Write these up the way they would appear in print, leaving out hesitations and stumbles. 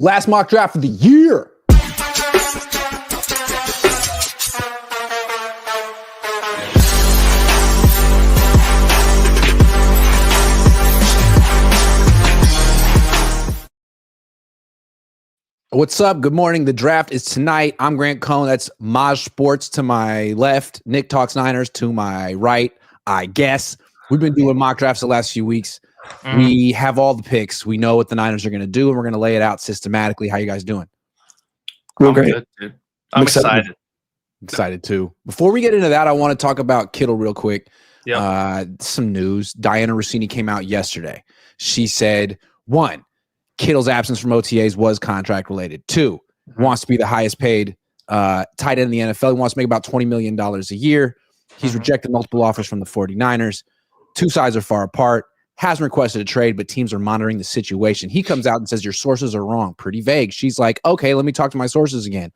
Last mock draft of the year. What's up? Good morning. The draft is tonight. I'm Grant Cohn. That's Maj Sports to my left. Nick Talks Niners to my right, I guess. We've been doing mock drafts the last few weeks. We have all the picks. We know what the Niners are going to do, and we're going to lay it out systematically. How you guys doing? I'm good, dude. I'm excited. Excited too. Before we get into that, I want to talk about Kittle real quick. Yep. Some news. Diana Rossini came out yesterday. She said, 1, Kittle's absence from OTAs was contract related. 2, wants to be the highest paid tight end in the NFL. He wants to make about $20 million a year. He's rejected multiple offers from the 49ers. Two sides are far apart. Hasn't requested a trade, but teams are monitoring the situation. He comes out and says, your sources are wrong. Pretty vague. She's like, okay, let me talk to my sources again.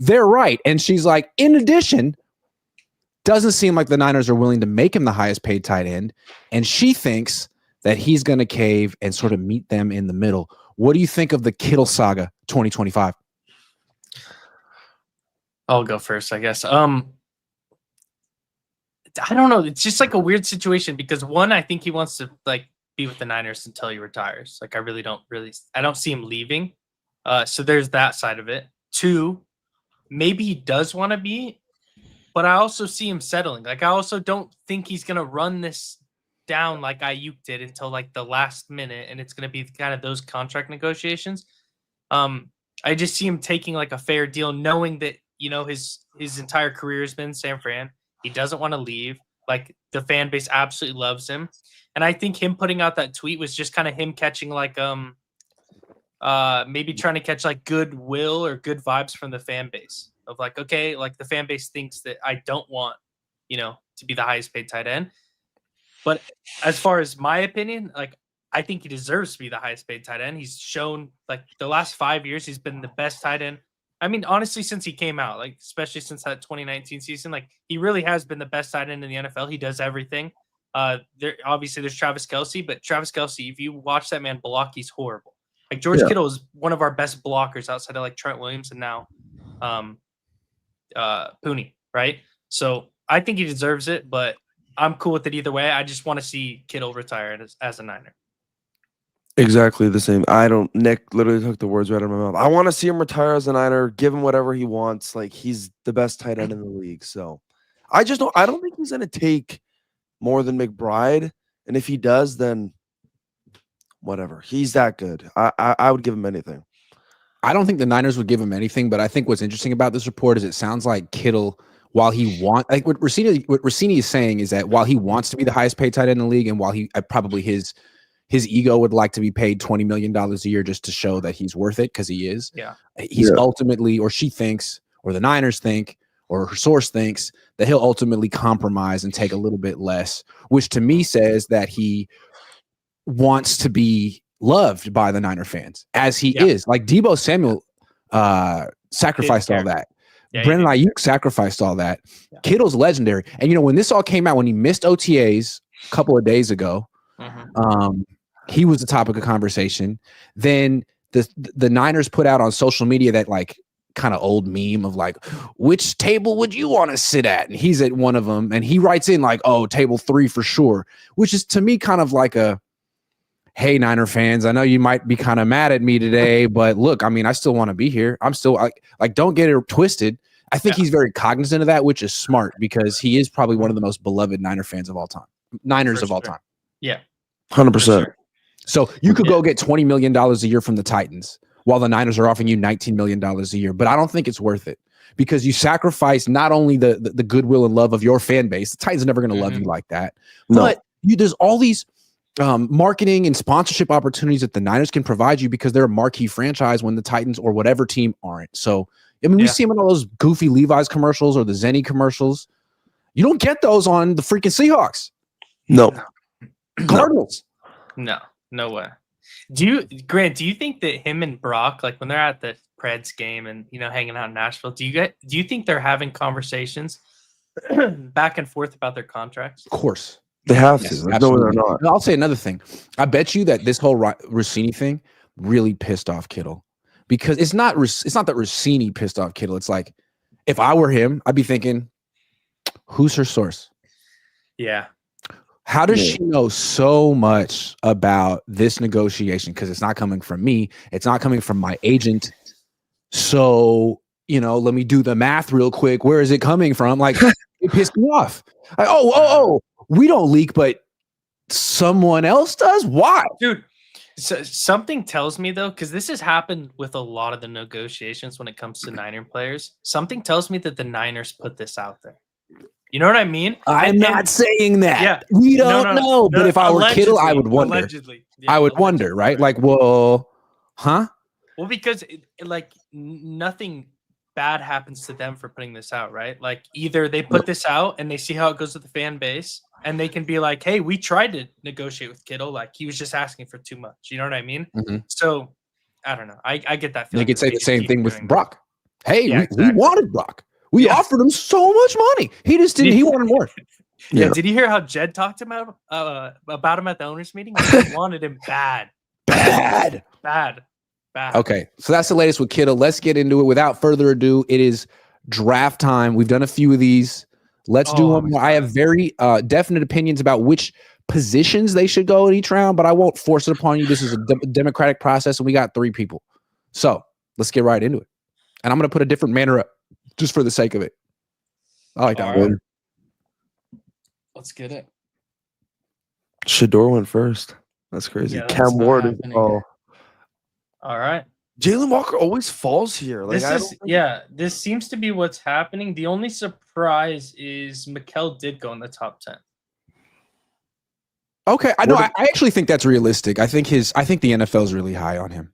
They're right. And she's like, in addition, doesn't seem like the Niners are willing to make him the highest paid tight end. And she thinks that he's going to cave and sort of meet them in the middle. What do you think of the Kittle saga 2025? I'll go first, I guess. I don't know. It's just like a weird situation because 1, I think he wants to like be with the Niners until he retires. Like I don't see him leaving. So there's that side of it. 2, maybe he does want to be, but I also see him settling. Like I also don't think he's going to run this down like Ayuk did until like the last minute, and it's going to be kind of those contract negotiations. I just see him taking like a fair deal, knowing that, you know, his entire career has been San Fran. He doesn't want to leave. Like the fan base absolutely loves him. And I think him putting out that tweet was just kind of him catching like maybe trying to catch like goodwill or good vibes from the fan base of like, okay, like the fan base thinks that I don't want, you know, to be the highest paid tight end. But as far as my opinion, like I think he deserves to be the highest paid tight end. He's shown like the last 5 years he's been the best tight end. I mean, honestly, since he came out, like especially since that 2019 season, like he really has been the best tight end in the NFL. He does everything. There's Travis Kelce, but Travis Kelce, if you watch that man block, he's horrible. Like George Kittle is one of our best blockers outside of like Trent Williams and now Pooney, right? So I think he deserves it, but I'm cool with it either way. I just want to see Kittle retire as a Niner. Exactly the same. Nick literally took the words right out of my mouth. I want to see him retire as a Niner, give him whatever he wants. Like he's the best tight end in the league. So I don't think he's gonna take more than McBride. And if he does, then whatever. He's that good. I would give him anything. I don't think the Niners would give him anything, but I think what's interesting about this report is it sounds like Kittle, while he wants, like what Rossini is saying is that while he wants to be the highest paid tight end in the league, and while he probably his ego would like to be paid $20 million a year just to show that he's worth it, because he is. He's ultimately, or she thinks, or the Niners think, or her source thinks that he'll ultimately compromise and take a little bit less, which to me says that he wants to be loved by the Niner fans as he is. Like Deebo Samuel sacrificed all that. Brandon Ayuk sacrificed all that. Kittle's legendary. And, you know, when this all came out, when he missed OTAs a couple of days ago, he was the topic of conversation. Then the Niners put out on social media that like kind of old meme of like, which table would you want to sit at? And he's at one of them, and he writes in like, oh, table 3 for sure, which is to me kind of like a, hey, Niner fans, I know you might be kind of mad at me today, but look, I mean, I still want to be here. I'm still like, don't get it twisted. I think he's very cognizant of that, which is smart because he is probably one of the most beloved Niner fans of all time. Niners of all time. Yeah. 100%. Sure. So you could go get $20 million a year from the Titans while the Niners are offering you $19 million a year. But I don't think it's worth it because you sacrifice not only the goodwill and love of your fan base. The Titans are never going to love you like that. No. But there's all these marketing and sponsorship opportunities that the Niners can provide you because they're a marquee franchise when the Titans or whatever team aren't. So, I mean, we see them in all those goofy Levi's commercials or the Zenny commercials. You don't get those on the freaking Seahawks. No. Cardinals. No way. Grant, do you think that him and Brock, like when they're at the Preds game and, you know, hanging out in Nashville, do you think they're having conversations back and forth about their contracts? Of course. They have to. No, they're not. And I'll say another thing. I bet you that this whole Rossini thing really pissed off Kittle because it's not that Rossini pissed off Kittle. It's like if I were him, I'd be thinking, who's her source? Yeah. How does she know so much about this negotiation? Because it's not coming from me. It's not coming from my agent. So, let me do the math real quick. Where is it coming from? Like, it pissed me off. Like, we don't leak, but someone else does? Why? Dude, so something tells me, though, because this has happened with a lot of the negotiations when it comes to Niner players. Something tells me that the Niners put this out there. You know what I mean? I'm not saying that. Yeah. We don't know. But if I were Kittle, I would wonder. Allegedly. Yeah, I would wonder, right? Like, well, huh? Well, because nothing bad happens to them for putting this out, right? Like either they put this out and they see how it goes with the fan base and they can be like, hey, we tried to negotiate with Kittle. Like he was just asking for too much. You know what I mean? Mm-hmm. So I don't know. I get that feeling. They could say the same thing with Brock. Hey, Yeah, we wanted Brock. We offered him so much money. He just didn't. He wanted more. Yeah. Did you hear how Jed talked about him at the owners meeting? He wanted him bad. Okay, so that's the latest with Kittle. Let's get into it. Without further ado, it is draft time. We've done a few of these. Let's do one more. I have very definite opinions about which positions they should go in each round, but I won't force it upon you. This is a democratic process, and we got 3 people. So let's get right into it. And I'm going to put a different manner up just for the sake of it. I like that one. Let's get it. Shador went first. That's crazy. Yeah, Cam Ward is all right. Jalen Walker always falls here. Like this seems to be what's happening. The only surprise is Mikel did go in the top 10. Okay, I know. I actually think that's realistic. I think the NFL is really high on him.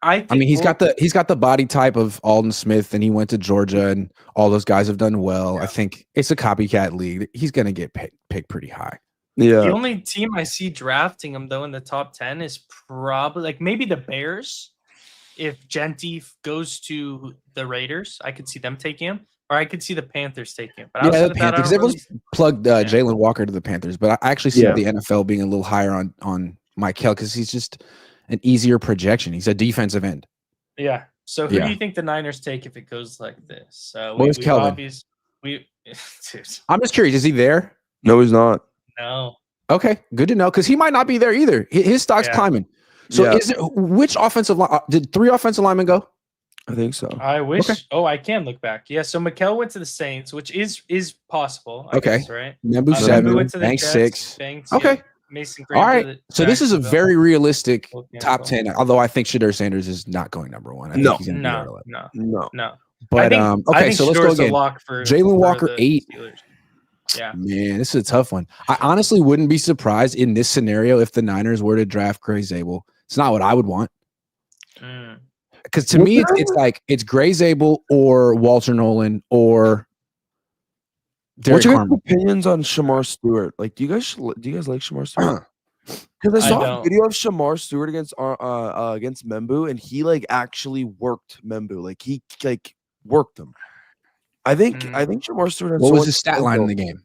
I mean, he's got the body type of Alden Smith, and he went to Georgia, and all those guys have done well. Yeah. I think it's a copycat league. He's going to get picked pretty high. Yeah. The only team I see drafting him though in the top 10 is probably like maybe the Bears. If Genty goes to the Raiders, I could see them taking him, or I could see the Panthers taking him. But the Panthers. Everyone's plugged Jalen Walker to the Panthers, but I actually see the NFL being a little higher on Mikel because he's just an easier projection. He's a defensive end. Yeah. So who do you think the Niners take if it goes like this? Where's Kelvin? Dude. I'm just curious. Is he there? No, he's not. No. Okay, good to know because he might not be there either. His stock's climbing. So which offensive line did 3 offensive linemen go? I think so. I wish. Okay. Oh, I can look back. Yeah. So Mikel went to the Saints, which is possible. I guess, right? Nembu 7, went to the Bank Jets, 6. Banks, okay. Mason Green. All right. So this is a very realistic top 10. Although I think Shedeur Sanders is not going number 1. I think he's going to be no. But okay, so let's go again. Jalen Walker 8. Yeah, man, this is a tough one. I honestly wouldn't be surprised in this scenario if the Niners were to draft Gray Zabel. It's not what I would want. Because to me, it's Gray Zabel or Walter Nolan or Derek What's your Harmon. Opinions on Shamar Stewart? Like, do you guys like Shamar Stewart? Because I saw a video of Shamar Stewart against Membu, and he actually worked Membu. Like he worked him. I think Shamar Stewart. What was his stat line in the game?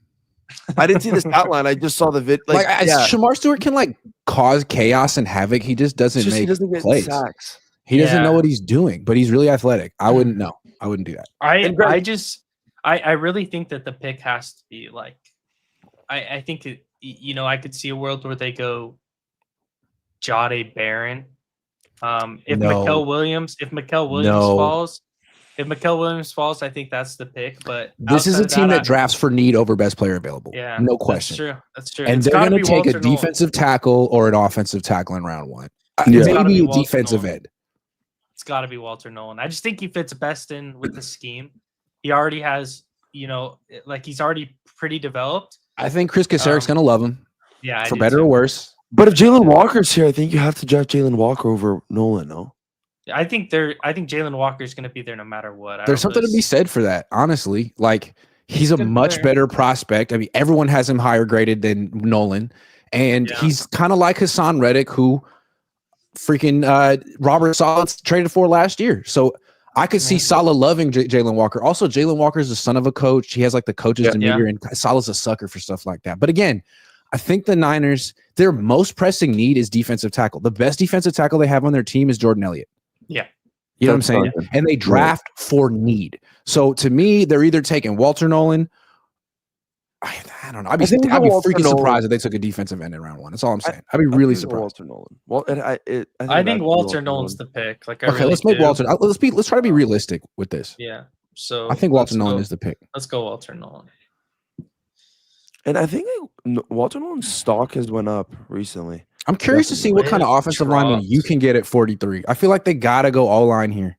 I didn't see the stat line. I just saw the vid. Shamar Stewart can cause chaos and havoc. He just doesn't make plays. Sacks. He doesn't know what he's doing, but he's really athletic. I wouldn't know. I wouldn't do that. I really think that the pick has to be I think I could see a world where they go Jahdae Barron. If Mikel Williams falls, I think that's the pick. But this is a team that drafts for need over best player available. Yeah, no question. That's true. And they're going to take a defensive tackle or an offensive tackle in round 1. Maybe a defensive end. It's got to be Walter Nolan. I just think he fits best in with the scheme. He already has, he's already pretty developed. I think Chris Kaserik's going to love him. Yeah, for better or worse. But if Jalen Walker's here, I think you have to draft Jalen Walker over Nolan. No. I think Jalen Walker is going to be there no matter what. There's something to be said for that, honestly. He's a much better prospect. I mean, everyone has him higher graded than Nolan, and he's kind of like Hassan Reddick, who freaking Robert Saleh traded for last year. So I could see Saleh loving Jalen Walker. Also, Jalen Walker is the son of a coach. He has the coach's demeanor, and Saleh's a sucker for stuff like that. But again, I think the Niners, their most pressing need is defensive tackle. The best defensive tackle they have on their team is Jordan Elliott. Yeah. You know what I'm That's saying? fine. And they draft for need. So to me, they're either taking Walter Nolan. I don't know. I'd be think Walter freaking Nolan. surprised if they took a defensive end in round 1. That's all I'm saying. I'd be I really think surprised. Walter Nolan. Well, I think that's Walter Nolan's the pick. Like, I Okay, really let's make do. Walter. Let's try to be realistic with this. Yeah. So I think Walter Nolan is the pick. Let's go Walter Nolan. And I think Walter Nolan's stock has went up recently. I'm curious to see what kind of offensive lineman you can get at 43. I feel like they gotta go all line here.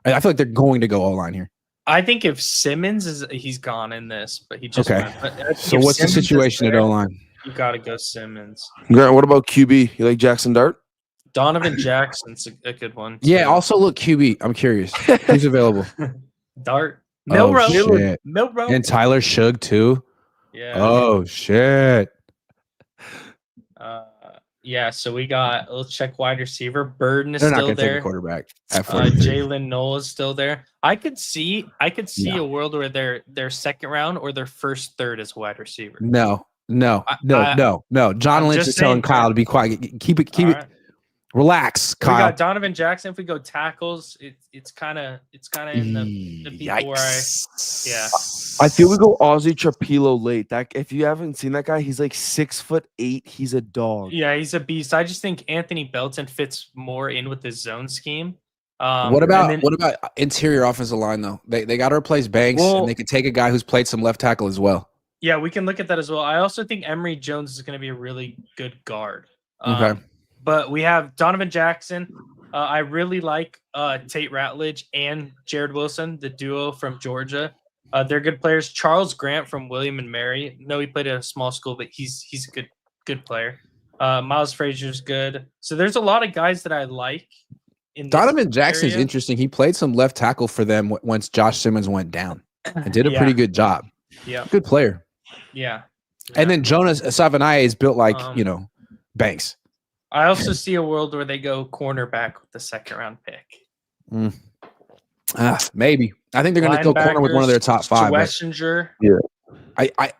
I feel like they're going to go all line here. I think if Simmons he's gone in this, but he just went. But so what's the situation at O line? You gotta go Simmons. Grant, what about QB? You like Jackson Dart? Donovan Jackson's a good one. Yeah. Also, look, QB. I'm curious. Who's available? Dart. Milrow. Milrow. And Tyler Shug too. Yeah. Oh shit. Yeah. So let's check wide receiver. Burden is They're not still gonna there. take a quarterback at 43. Jalen Noel is still there. I could see a world where their second round or their first third is wide receiver. No. John Lynch is telling Kyle to be quiet. Keep it. Right. Relax, Kyle. We got Donovan Jackson. If we go tackles, it's kind of in the people where I feel we go Ozzy Trapilo late. That if you haven't seen that guy, he's like 6'8". He's a dog. Yeah, he's a beast. I just think Anthony Belton fits more in with his zone scheme. What about interior offensive line though? They got to replace Banks, and they could take a guy who's played some left tackle as well. Yeah, we can look at that as well. I also think Emory Jones is going to be a really good guard. Okay. But we have Donovan Jackson. I really like Tate Ratledge and Jared Wilson, the duo from Georgia. They're good players. Charles Grant from William and Mary. No, he played at a small school, but he's a good player. Miles Frazier's good. So there's a lot of guys that I like. Donovan Jackson's interesting. He played some left tackle for them once Josh Simmons went down and did a pretty good job. Yeah. Good player. Yeah. And then Jonas Savanaye is built like, Banks. I also see a world where they go cornerback with the second round pick. Maybe. I think they're going to go corner with one of their top 5. Wessinger. Yeah. I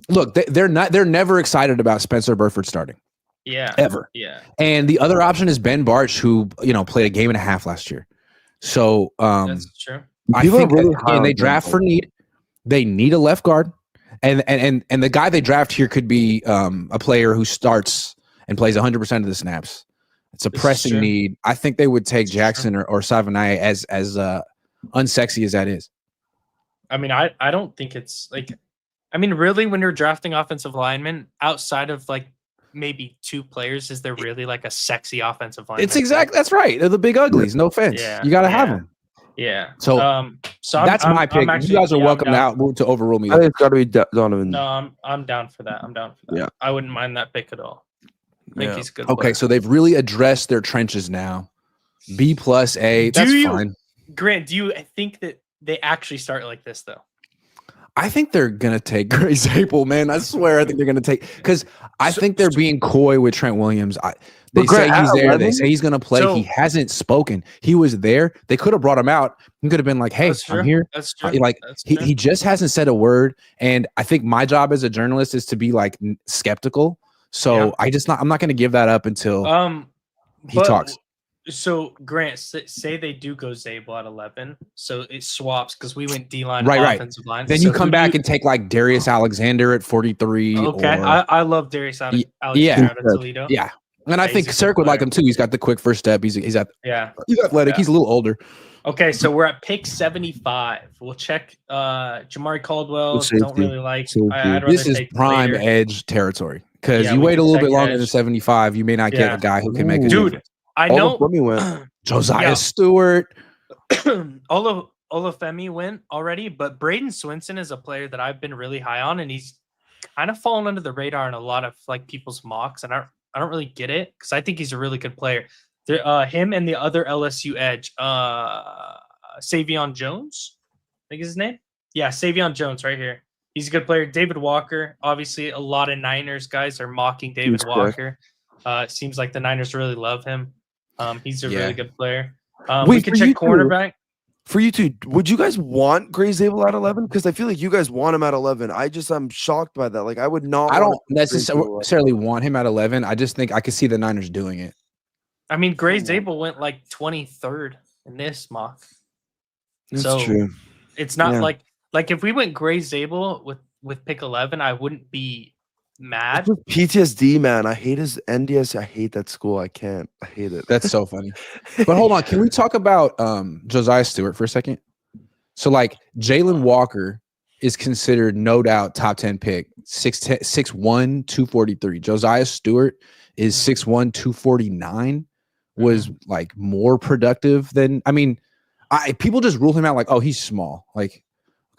look. They're never excited about Spencer Burford starting. Yeah. Ever. Yeah. And the other option is Ben Barch, who played a game and a half last year. So that's true. I think they draft for need. They need a left guard, and the guy they draft here could be a player who starts and plays 100% of the snaps. It's a pressing need. I think they would take Jackson or Savanaye as unsexy as that is. I mean, I don't think it's like, I mean, really, when you're drafting offensive linemen, outside of like maybe 2 players, is there really like a sexy offensive lineman? It's that's right. They're the big uglies. No offense. Yeah, you got to have them. Yeah. So that's my pick. You guys are welcome to overrule me. I think it's got to be Donovan. No, I'm down for that. Yeah. I wouldn't mind that pick at all. I think he's good. Okay, so they've really addressed their trenches now. B plus A. That's fine. Grant, do you think that they actually start like this though? I think they're gonna take Gray Zapel, man. I swear, I think they're gonna take because I think they're being coy with Trent Williams. They say he's there. They say he's gonna play. He hasn't spoken. He was there. They could have brought him out. He could have been like, "Hey, I'm here." That's true. He just hasn't said a word. And I think my job as a journalist is to be like skeptical. So I'm not gonna give that up until he talks. So Grant, say they do go Zabel at 11, so it swaps because we went D-line, offensive line. Then you come back and take like Darius Alexander at 43. Okay, I love Darius Alexander at Toledo. Yeah, and I think Sark would like him too. He's got the quick first step. He's athletic. Yeah. He's a little older. Okay, so we're at pick 75. We'll check Jamari Caldwell. Don't really like. This is prime edge territory because you wait a little bit longer than 75. You may not get a guy who can make a difference. I know Josiah Stewart. Olafemi went already, but Braden Swinson is a player that I've been really high on, and he's kind of fallen under the radar in a lot of like people's mocks, and I don't really get it because I think he's a really good player. Him and the other LSU edge, Savion Jones, I think is his name. Yeah, Savion Jones right here. He's a good player. David Walker, obviously a lot of Niners guys are mocking David Walker. It seems like the Niners really love him. He's a really good player. We can check cornerback. For you two, would you guys want Gray Zabel at 11? Because I feel like you guys want him at 11. I'm shocked by that. Like I would not. I don't necessarily want him at 11. I just think I could see the Niners doing it. I mean, Gray Zabel went like 23rd in this mock. That's So true. it's not Yeah. like if we went Gray Zabel with pick 11, I wouldn't be mad. PTSD, man. I hate his NDS. I hate that school. I can't. I hate it. That's so funny. But hold on, can we talk about Josiah Stewart for a second? So like Jalen Walker is considered no doubt top 10 pick, 6'1", 243. Josiah Stewart is 6'1", 249, was like more productive than people just rule him out like, oh, he's small. Like,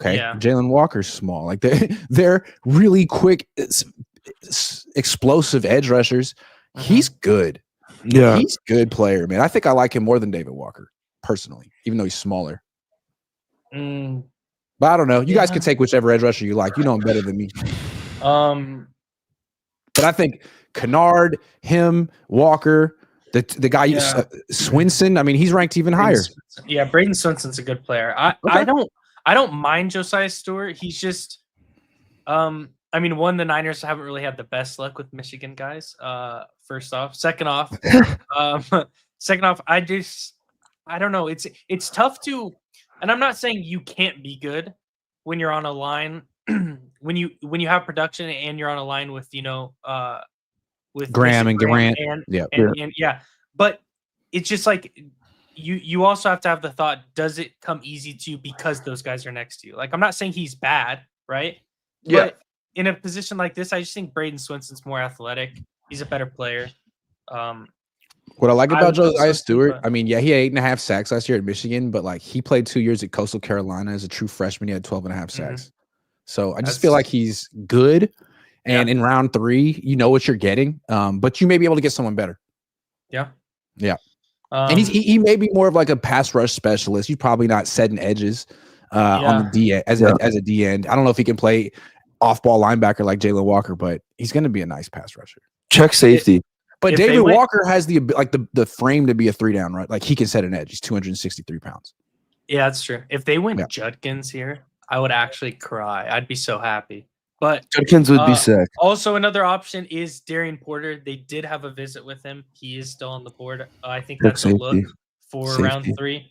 okay, Yeah. Jalen Walker's small. Like they're really quick, explosive edge rushers. He's good. Yeah. He's a good player, man. I think I like him more than David Walker, personally, even though he's smaller. But I don't know. You guys can take whichever edge rusher you like. You know him better than me. But I think Kennard, him, Walker, the guy Swinson. I mean, he's ranked even higher. Yeah, Braden Swinson's a good player. I don't mind Josiah Stewart. He's just I mean, the Niners haven't really had the best luck with Michigan guys. First off. Second off, I don't know. It's tough to, and I'm not saying you can't be good when you're on a line when you have production and you're on a line with with Graham and Grant. And but it's just like you also have to have the thought, does it come easy to you because those guys are next to you? Like, I'm not saying he's bad, right? Yeah. But in a position like this, I just think Braden Swinson's more athletic. He's a better platter. What I like about Josiah Stewart, I mean, yeah, he had 8.5 sacks last year at Michigan, but like he played 2 years at Coastal Carolina as a true freshman. He had 12.5 sacks. So I just feel like he's good. And in round 3, you know what you're getting. But you may be able to get someone better. Yeah. Yeah. And he may be more of like a pass rush specialist. He's probably not setting edges on the D as a D end. I don't know if he can play off ball linebacker like Jalen Walker, but he's going to be a nice pass rusher. Check safety. But David Walker has the frame to be a 3-down, right? Like he can set an edge. He's 263 pounds. Yeah, that's true. If they went Judkins here, I would actually cry. I'd be so happy. But Judkins would be sick. Also, another option is Darian Porter. They did have a visit with him. He is still on the board. I think that's a look for round 3.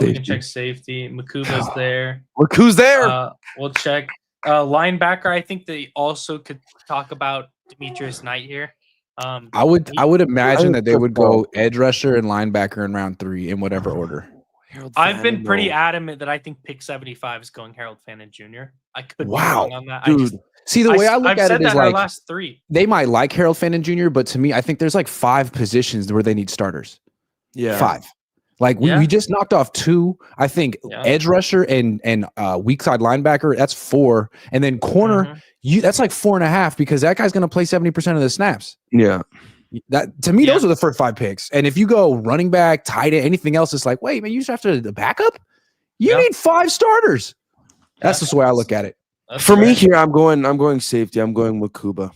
We can check safety. Makuba's there. Look who's there. We'll check linebacker. I think they also could talk about Demetrius Knight here. I would imagine that they would go edge rusher and linebacker in round 3 in whatever order. I've been pretty adamant that I think pick 75 is going Harold Fannin Jr. I could be wrong on that. Dude. See, the way I look at it is like last 3. They might like Harold Fannin Jr., but to me, I think there's like 5 positions where they need starters. Yeah. 5. Like we just knocked off 2. I think edge rusher and weak side linebacker, that's 4. And then corner, that's like 4.5 because that guy's going to play 70% of the snaps. Yeah. That to me, those are the first 5 picks. And if you go running back, tight end, anything else, it's like, wait, man, you just have to the backup. You need 5 starters. That's just the way I look at it. For me here, I'm going safety. I'm going with Kuba.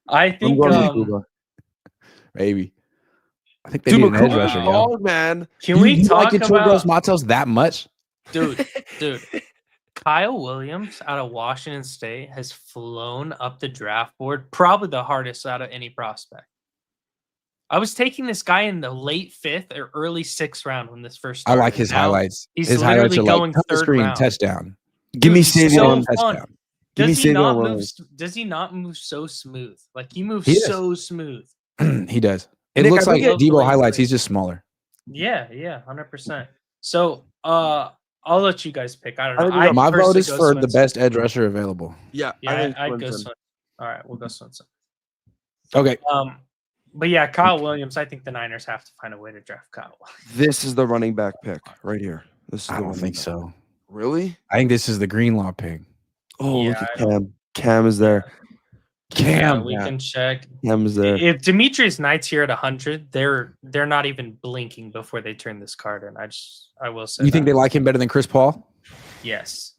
I think maybe. I think they need an edge rusher. Man. Can we talk about Georgios Matos that much? Dude. Kyle Williams out of Washington State has flown up the draft board, probably the hardest out of any prospect. I was taking this guy in the late 5th or early 6th round when this first started. I like his highlights. His highlights are going like 3rd round. Touchdown. Give me Savion touchdown. Does he not move so smooth? Like he moves so smooth. He does. It looks like Debo highlights. He's just smaller. Yeah, 100%. So I'll let you guys pick. I don't know. My vote is for the best edge rusher available. Yeah, I'd go Swinson. All right, we'll go Swinson. Okay. But yeah, Kyle Williams. I think the Niners have to find a way to draft Kyle. This is the running back pick right here. I don't think so. Really? I think this is the Greenlaw pick. Oh, look at Cam. Cam is there. Cam. We can check. Cam is there. If Demetrius Knight's here at 100, they're not even blinking before they turn this card in. I will say. You think they like him better than Chris Paul? Yes.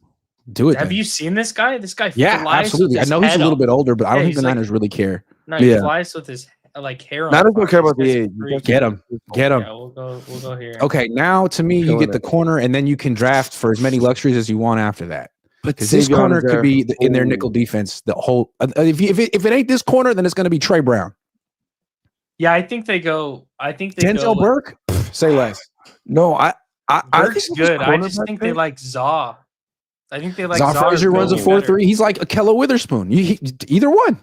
Do it. Have you seen this guy? This guy flies. Absolutely. I know he's a little bit older, but I don't think the Niners really care. No, he flies with his hair on. Niners don't care about the age. Get him. Yeah, we'll go here. Okay, now to me, you get the corner, and then you can draft for as many luxuries as you want after that. Because this corner could be in their nickel defense. The whole if it ain't this corner, then it's going to be Trey Brown. Yeah, I think they go. I think they Denzel go. Burke? Pff, say less. No, I Burke's think good. I just cornerback think they pick- like Zaw. I think they like Zaw Zaw. Frazier runs a Kobe better. 4.3. He's like a Kello Witherspoon. Either one.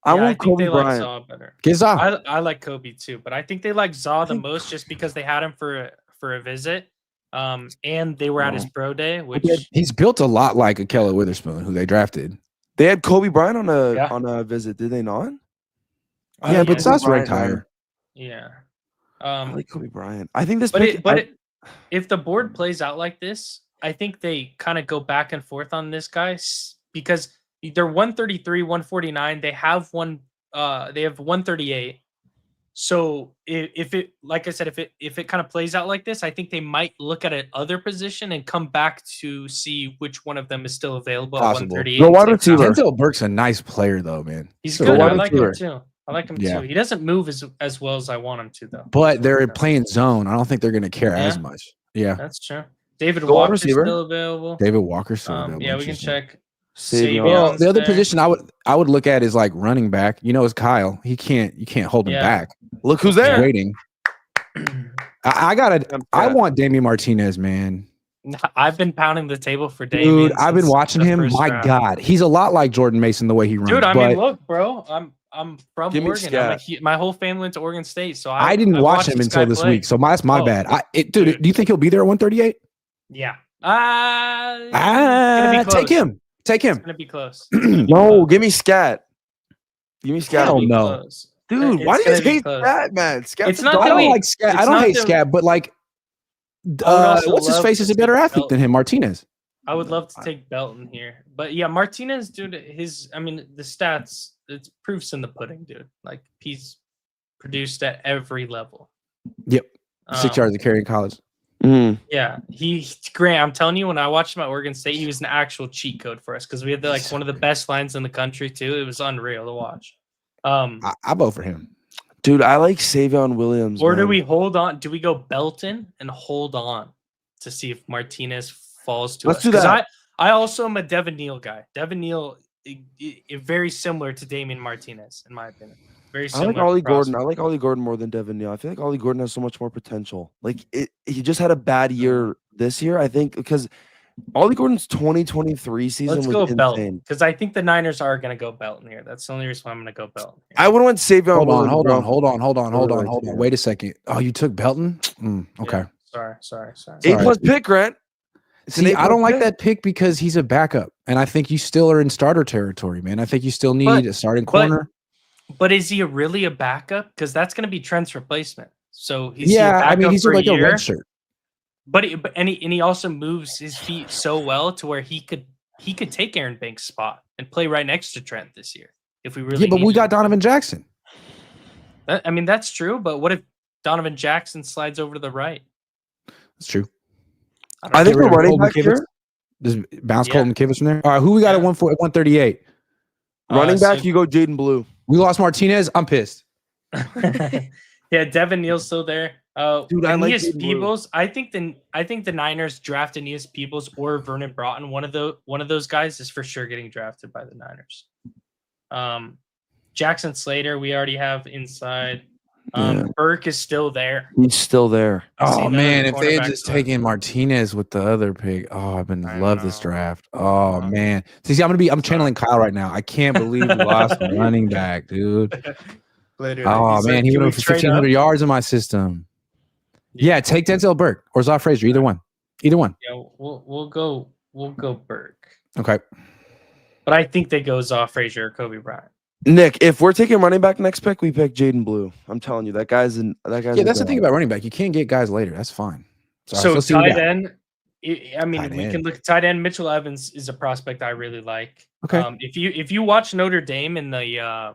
I Yeah, want think Kobe they like Bryant. Zaw better. Get Zaw. I like Kobe too, but I think they like Zaw the most just because they had him for a visit. And they were at his pro day, which He's built a lot like a Kello Witherspoon, who they drafted. They had Kobe Bryant on Yeah. a visit, did they not? Yeah, but Kobe Zaw's Bryant, ranked higher. yeah. I like Kobe Bryant. I think this But pick, if the board plays out like this, I think they kind of go back and forth on this guy because they're 133, 149. They have 138. So if it, like I said, if it kind of plays out like this, I think they might look at another position and come back to see which one of them is still available Possible. at 138. Go wide receiver. Denzel Burke's a nice player, though, man. He's So good. wide I like him receiver. too. I like him Yeah. too. He doesn't move as well as I want him to, though. But they're playing zone. I don't think they're going to care as Yeah. much. Yeah. That's true. David Go wide Walker's receiver. still available. David Walker's still available. Yeah, we can Interesting. check. Savion. Well, Savion's the other there. position I would look at is like running back. You know, is Kyle. You can't hold him Yeah. back. Look who's He's there. waiting. I want Damian Martinez, man. I've been pounding the table for Damian. Dude, I've been since watching the him. first My draft. God, he's a lot like Jordan Mason the way he runs. Dude, I but mean, look, bro, I'm from Give me Oregon. scat. My whole family went to Oregon State, so I didn't I've watch watched him this until guy this play. week, so that's my Oh, bad. Dude, do you think he'll be there at 138? Yeah. It's gonna be Take close. him. Take It's him. gonna be close. No, give me Scat. Give me Scat. Hell It's no. close. Dude, It's why do you gonna guys be hate close. Scat, man? Scat's It's a not dog. I that don't we- like Scat. it's I don't not hate that- Scat, but like, I would also what's his love face is to a better take athlete than Belton. him, Martinez. I would love to take Belton here, but yeah, Martinez, dude. The stats. It's proofs in the pudding, dude. Like he's produced at every level. Yep. 6 Um, yards of carry in college. Yeah, Grant. I'm telling you, when I watched him at Oregon State, he was an actual cheat code for us because we had one of the best lines in the country too. It was unreal to watch. I vote for him. Dude, I like Savion Williams. Or do man. we hold on? Do we go Belton and hold on to see if Martinez falls to Let's us? do 'Cause that. I also am a Devin Neal guy. Devin Neal, very similar to Damian Martinez, in my opinion. Very I similar. like Ollie Gordon. prospect. I like Ollie Gordon more than Devin Neal. I feel like Ollie Gordon has so much more potential. Like he just had a bad year this year, I think, because Ollie Gordon's 2023 season Let's was go insane. Belton because I think the Niners are going to go Belton here. That's the only reason why I'm going to go Belton. Here. I would want Savion Hold Williams. on. bro. Hold on. Yeah. Wait a second. Oh, you took Belton? Okay. Yeah. Sorry. A+ pick, Grant. It's an See, A+ I don't like pick. that pick because he's a backup, and I think you still are in starter territory, man. I think you still need a starting corner. But is he really a backup? Because that's going to be Trent's replacement. So he's He's for like a a year. red shirt. But he also moves his feet so well to where he could take Aaron Banks' spot and play right next to Trent this year if we really. Yeah, but we needed got him. Donovan Jackson. That's true. But what if Donovan Jackson slides over to the right? That's true. I think Get rid the of running Colton back Kivitz. here. Just bounce Yeah. Colton Kivitz from there. All right, who we got Yeah. at 138? Running back, so- you go Jaden Blue. We lost Martinez. I'm pissed. Yeah, Devin Neal's still there. Dude, I like Aeneas Jaden Blue. Peebles. I think the Niners draft Aeneas Peebles or Vernon Broughton. One of those guys is for sure getting drafted by the Niners. Jackson Slater, we already have inside. Burke is still there. He's still there. See Oh another man, if they had cornerback just going. taken Martinez with the other pick, I've been I love this know. draft. Oh man, see, I'm channeling Kyle right now. I can't believe we lost a running back, dude. Literally. Oh He's man, like, he "Can went we for trade up?" 1,500 yards in my system. Yeah, take Denzel Burke or Zaw Frazier, either one. Yeah, we'll go Burke. Okay. But I think they go Zaw Frazier or Kobe Bryant. Nick, if we're taking running back next pick, we pick Jaden Blue. I'm telling you, that guy's. Yeah, that's the thing about running back. You can't get guys later. That's fine. So let's see what we tight got. end. Tight We end. can look at tight end. Mitchell Evans is a prospect I really like. Okay. If you watch Notre Dame in the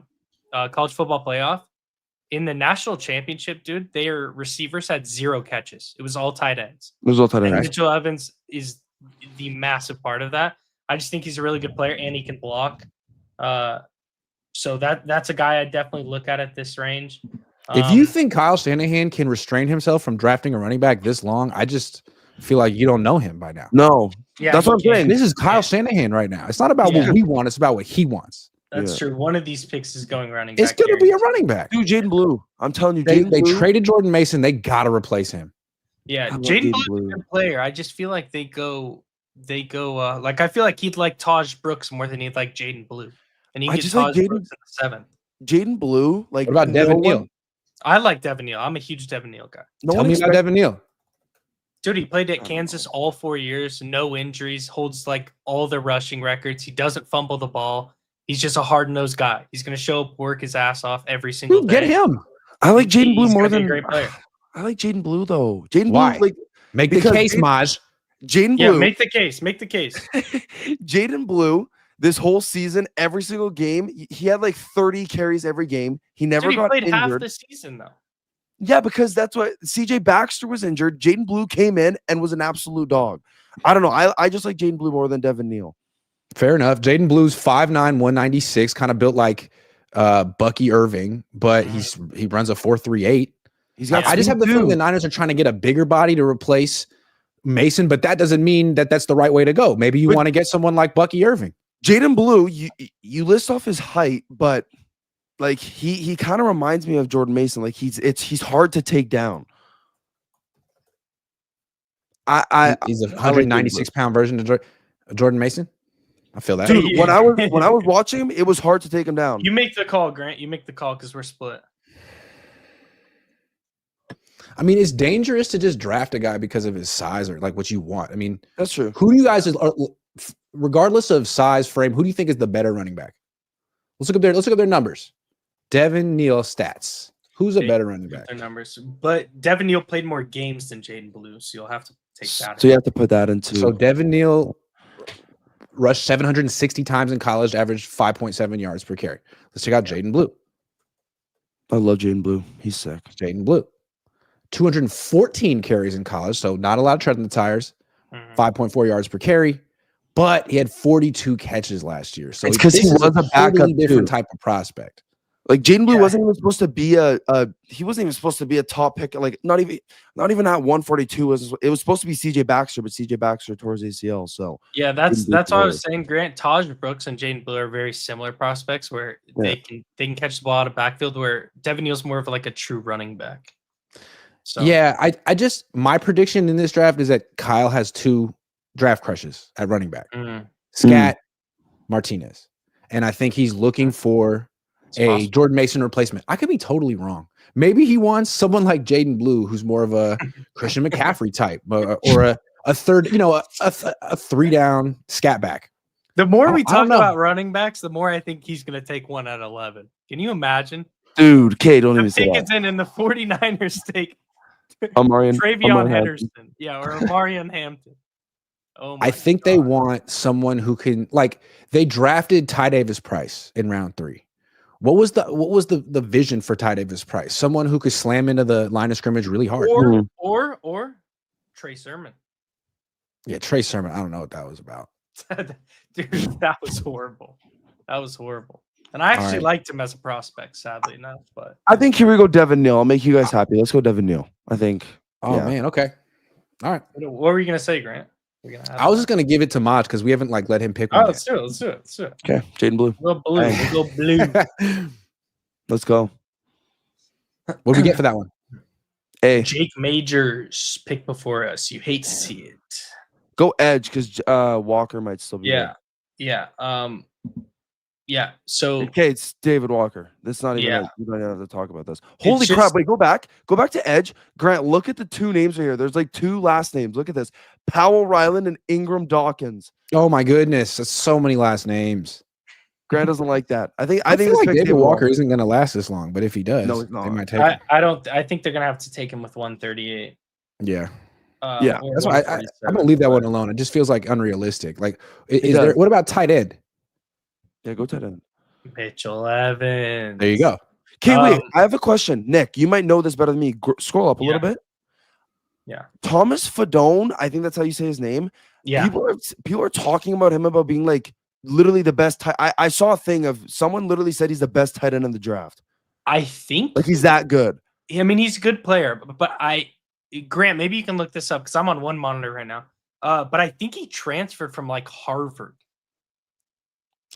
college football playoff, in the national championship, dude, their receivers had 0 catches. It was all tight ends. It was all tight And ends. Mitchell Evans is the massive part of that. I just think he's a really good player and he can block. So that's a guy I definitely look at this range. If you think Kyle Shanahan can restrain himself from drafting a running back this long, I just feel like you don't know him by now. No, yeah, that's what I'm he can. saying. This is Kyle Shanahan right now. It's not about Yeah. what we want. It's about what he wants. That's true. One of these picks is going running It's back. going to be a guaranteed. running back. Dude, Jaden Blue. I'm telling you, They Jaden Blue. traded Jordan Mason. They got to replace him. Yeah, I love Jaden Jaden Blue's Blue. a good player. I just feel like they go like I feel like he'd like Taj Brooks more than he'd like Jaden Blue. And he I gets just like Taj Jaden- Brooks in the 7th. Jaden Blue. Like, What about no Devin one- Neal? I like Devin Neal. I'm a huge Devin Neal guy. No Tell one me about expect- Devin Neal. Dude, he played at Kansas all 4 years, no injuries, holds like all the rushing records. He doesn't fumble the ball. He's just a hard-nosed guy. He's going to show up, work his ass off every single Dude, day. get him. I like Jaden Blue He's more gonna be a than great player. I like Jaden Blue though. Jaden Why? Blue, like Make the Because case, Jaden- Maj. Jaden Yeah, Blue. make the case. Make the case. Jaden Blue. This whole season, every single game, he had like 30 carries every game. He never Dude, he got played half injured. the season though. Yeah, because that's what CJ Baxter was injured. Jaden Blue came in and was an absolute dog. I don't know. I just like Jaden Blue more than Devin Neal. Fair enough. Jaden Blue's 5'9", 196, kind of built like Bucky Irving, but he runs a 4.38. He's got. I just have the speed, feeling the too. Niners are trying to get a bigger body to replace Mason, but that doesn't mean that that's the right way to go. Maybe you But- want to get someone like Bucky Irving. Jaden Blue, you list off his height, but like he kind of reminds me of Jordan Mason. Like he's hard to take down. He's a 196-pound version of Jordan Mason. I feel that. Dude, when I was watching him, it was hard to take him down. You make the call, Grant. You make the call because we're split. I mean, it's dangerous to just draft a guy because of his size or like what you want. I mean, That's true. who do you guys, regardless of size, frame, who do you think is the better running back? Let's look up their numbers. Devin Neal stats. Who's a better running back? Their numbers, but Devin Neal played more games than Jaden Blue, so you'll have to take that. So you have to put that into. So Devin Neal rushed 760 times in college, averaged 5.7 yards per carry. Let's check out Jaden Blue. I love Jaden Blue. He's sick. Jaden Blue. 214 carries in college, so not a lot of tread on the tires. 5.4 yards per carry, but he had 42 catches last year. So It's 'cause he this is was a backup, totally different too. type of prospect. Like Jaden Blue Yeah. wasn't even supposed to be he wasn't even supposed to be a top pick. Like not even at 142. It was supposed to be CJ Baxter, but CJ Baxter tore his ACL. So Yeah, that's Jaden that's Blue what I was saying. Grant, Taj Brooks and Jaden Blue are very similar prospects where they can catch the ball out of backfield. Where Devin Neal's more of like a true running back. So Yeah, I just my prediction in this draft is that Kyle has two draft crushes at running back. Scat, Martinez. And I think he's looking for a Jordan Mason replacement. I could be totally wrong. Maybe he wants someone like Jaden Blue, who's more of a Christian McCaffrey type, or a third, a 3-down scat back. The more we I don't talk know. about running backs, the more I think he's going to take one at 11. Can you imagine? dude, K, don't even If say that. Dickinson and the 49ers take Amarian Travion Hampton. Henderson. Yeah, or Amarian Hampton. Oh my I think they God. want someone who can they drafted Ty Davis Price in round 3. What was the vision for Ty Davis Price? Someone who could slam into the line of scrimmage really hard. or Trey Sermon. Yeah, Trey Sermon. I don't know what that was about. Dude, that was horrible. That was horrible. And I actually right. liked him as a prospect, sadly enough. But I think here we go, Devin Neal. I'll make you guys happy. Let's go, Devin Neal. I think. Oh Yeah. man, okay. All right. what were you gonna say, Grant? I was just gonna give it to Maj because we haven't let him pick Oh, one let's do it. Let's do it. Let's do it. Okay, Jaden Blue. We'll go blue. Hey. We'll go blue. yet. Let's go. What do we get for that one? Hey, Jake Majors picked before us. You hate to see it. go edge because Walker might still be Yeah. Yeah. Yeah. So Okay, it's David Walker. That's not even. Yeah. We don't even have to talk about this. Holy just- crap! Wait, go back. Go back to Edge. Grant, look at the two names right here. There's like two last names. Look at this: Powell Ryland and Ingram Dawkins. Oh my goodness, that's so many last names. Grant doesn't like that. I think I this feel like pick's David Walker isn't gonna last this long, but if he does, No, he's they not. might take him. I think they're gonna have to take him with 138. Yeah, Yeah, or that's why I'm 147, gonna leave that but- one alone. It just feels like unrealistic. Like, It is there? does. What about tight end? Yeah, go tight end. Mitchell Evans. There you go. Okay, wait. Um, I have a question. Nick, you might know this better than me. Scroll up a little Yeah. bit. Yeah. Thomas Fadone. I think that's how you say his name. Yeah. People are talking about him about being like literally the best tight. I saw a thing of someone literally said he's the best tight end in the draft. I think Like he's that good. I mean he's a good player, but Grant, maybe you can look this up because I'm on one monitor right now. But I think he transferred from like Harvard.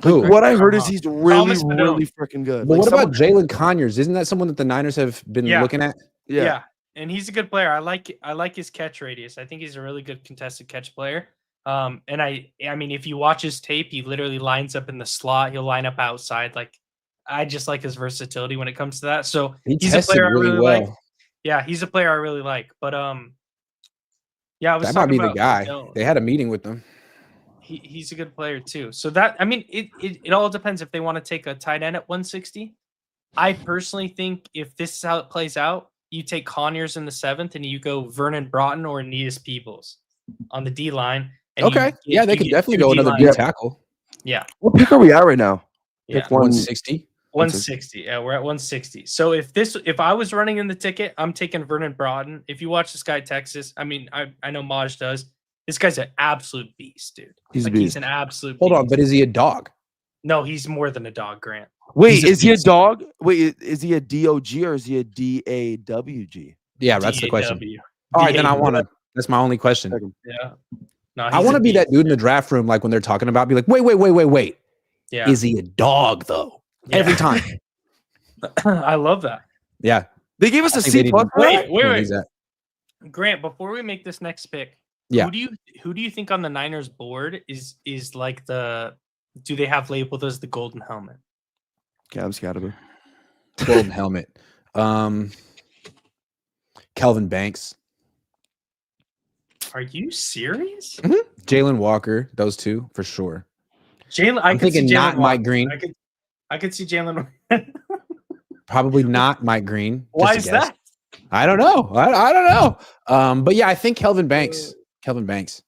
Who? What I heard is he's really, Thomas Padone. really freaking good. But Like what about someone- Jalen Conyers? Isn't that someone that the Niners have been Yeah. looking at? Yeah. And he's a good player. I like his catch radius. I think he's a really good contested catch player. And I mean, if you watch his tape, he literally lines up in the slot. He'll line up outside. Like, I just like his versatility when it comes to that. So he's a player I really like. Yeah, he's a player I really like. But yeah, I was That might be talking the about guy. Padone. They had a meeting with them. He's a good player too. So that, I mean, it all depends if they want to take a tight end at 160. I personally think if this is how it plays out, you take Conyers in the 7th and you go Vernon Broughton or Aeneas Peebles on the D line. Okay. Yeah, they could definitely go another D tackle. Yeah. What pick are we at right now? Yeah. Pick 160. 160. Yeah, we're at 160. So if I was running in the ticket, I'm taking Vernon Broughton. If you watch this guy at Texas, I mean, I know Maj does. This guy's an absolute beast, dude. He's a He's beast. an absolute Hold beast. on, but is he a dog? No, he's more than a dog, Grant. Wait, He's a is he a beast. dog? Wait, is he a DOG or is he a DAWG? Yeah, that's the question. DAW. All right, then I DAW. want to. That's my only question. Yeah. No, I he's want a to be that beast. dude in the draft room, like when they're talking about, be like, wait. Yeah. Is he a dog though? Yeah. Every time. I love that. Yeah. They gave us a I think C they need plus. to- for that? Wait. He's at- Grant, before we make this next pick, Yeah. who do you think on the Niners board is like do they have labeled as the golden helmet? Cam's gotta be. Golden helmet. Kelvin Banks. Are you serious? Jalen Walker. Those two for sure. Jalen, I'm thinking not Mike Green. I could see Jalen. Probably not Mike Green. just Why a is guess. that? I don't know. I don't know. But yeah, I think Kelvin Banks. Kelvin Banks.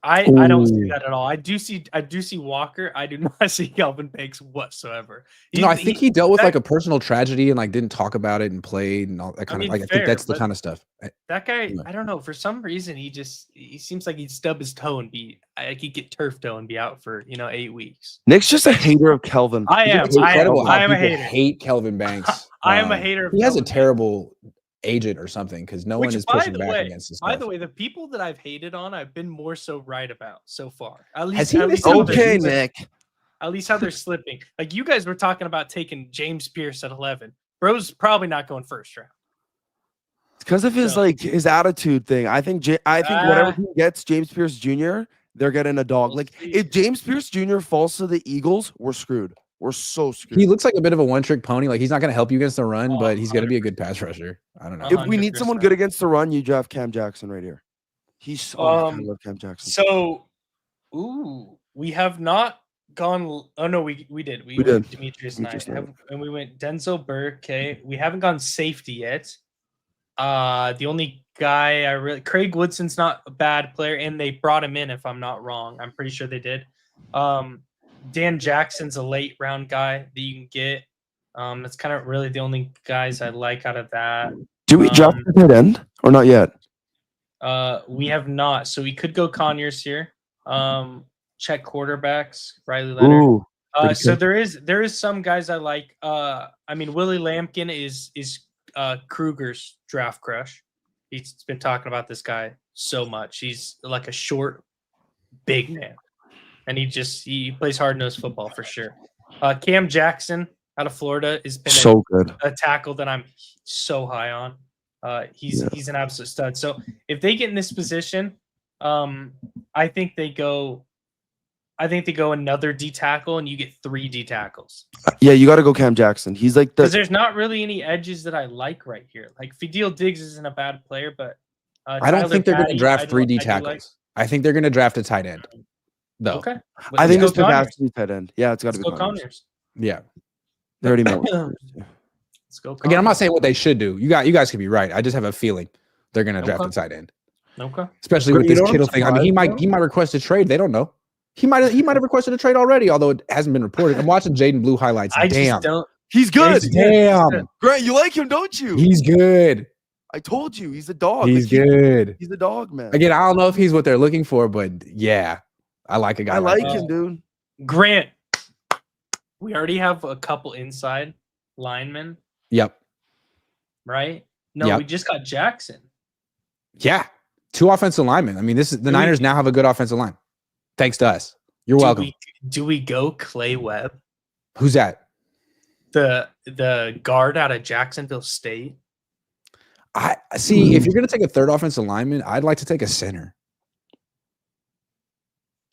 I don't see Ooh. that at all. I do see Walker. I do not see Kelvin Banks whatsoever. No, I think he dealt with that- like a personal tragedy and like didn't talk about it and played and all that kind mean, of like I fair, think that's the but- kind of stuff. That guy, Yeah. I don't know. For some reason, he seems like he'd stub his toe and be like he'd get turf toe and be out for 8 weeks. Nick's just a hater of Kelvin. I am. It's I am. incredible how I am a people hater. hate Kelvin Banks. I am a hater of He has a Kelvin Banks. terrible agent or something because no one Which, is by pushing the back way- against this By stuff. the way, the people that I've hated on, I've been more so right about so far. At least, Has he at least missed how any they're- Okay, Nick. At least how they're slipping. Like you guys were talking about taking James Pierce at 11. Bro's probably not going first round. It's because of his So- like his attitude thing. I think whatever he gets, James Pierce Jr., they're getting a dog. We'll Like see. if James Pierce Jr. falls to the Eagles, we're screwed. We're so screwed. He looks like a bit of a one-trick pony. Like he's not going to help you against the run, Oh, but he's going to be a good pass rusher. I don't know. If we need someone 100%. good against the run, you draft Cam Jackson right here. He's I love Cam Jackson. So, we have not gone. Oh no, we did. We did. went Demetrius and I, Demetrius Knight. and we went Denzel Burke. Okay, we haven't gone safety yet. The only guy Craig Woodson's not a bad player, and they brought him in. If I'm not wrong, I'm pretty sure they did. Dan Jackson's a late round guy that you can get. That's kind of really the only guys I like out of that. Do we draft the tight end or not yet? We have not, so we could go Conyers here. Check quarterbacks, Riley Leonard. Ooh, pretty So good. there is some guys I like. I mean, Willie Lampkin is Kruger's draft crush. He's been talking about this guy so much. He's like a short, big man, and he plays hard nosed football for sure. Cam Jackson out of Florida has been so good. a tackle that I'm so high on. He's an absolute stud. So if they get in this position, I think they go another D tackle, and you get 3 D tackles. Yeah, you got to go Cam Jackson. He's like Because the there's not really any edges that I like right here. Like Fidel Diggs isn't a bad player, but I don't Tyler think they're going to Patty, draft I do- 3D I do like. tackles. I think they're going to draft a tight end. Though. Okay, I think let's this go pick has Conyers. to be tight end. Yeah, it's got to Let's be go Conyers. Conyers. Yeah. They already know. Let's go. Again, I'm not Conyers. saying what they should do. You guys could be right. I just have a feeling they're going to draft Okay. a tight end, Okay. especially But with you this know what I'm Kittle thing. I mean, surprised he might request a trade. They don't know. He might have requested a trade already, although it hasn't been reported. I'm watching Jaden Blue highlights. I Damn, just don't. He's good. damn, Grant, you like him, don't you? he's good. I told you, he's a dog. He's Like, good. He's a dog, man. Again, I don't know if he's what they're looking for, but yeah, I like a guy. I like that. him, dude. Grant, we already have a couple inside linemen, Yep. right? No, Yep. we just got Jackson. Yeah. 2 offensive linemen. I mean, the Niners now have a good offensive line, thanks to us. You're welcome. Do we go Clay Webb, Who's that? the guard out of Jacksonville State? I see. If you're going to take a third offensive lineman, I'd like to take a center.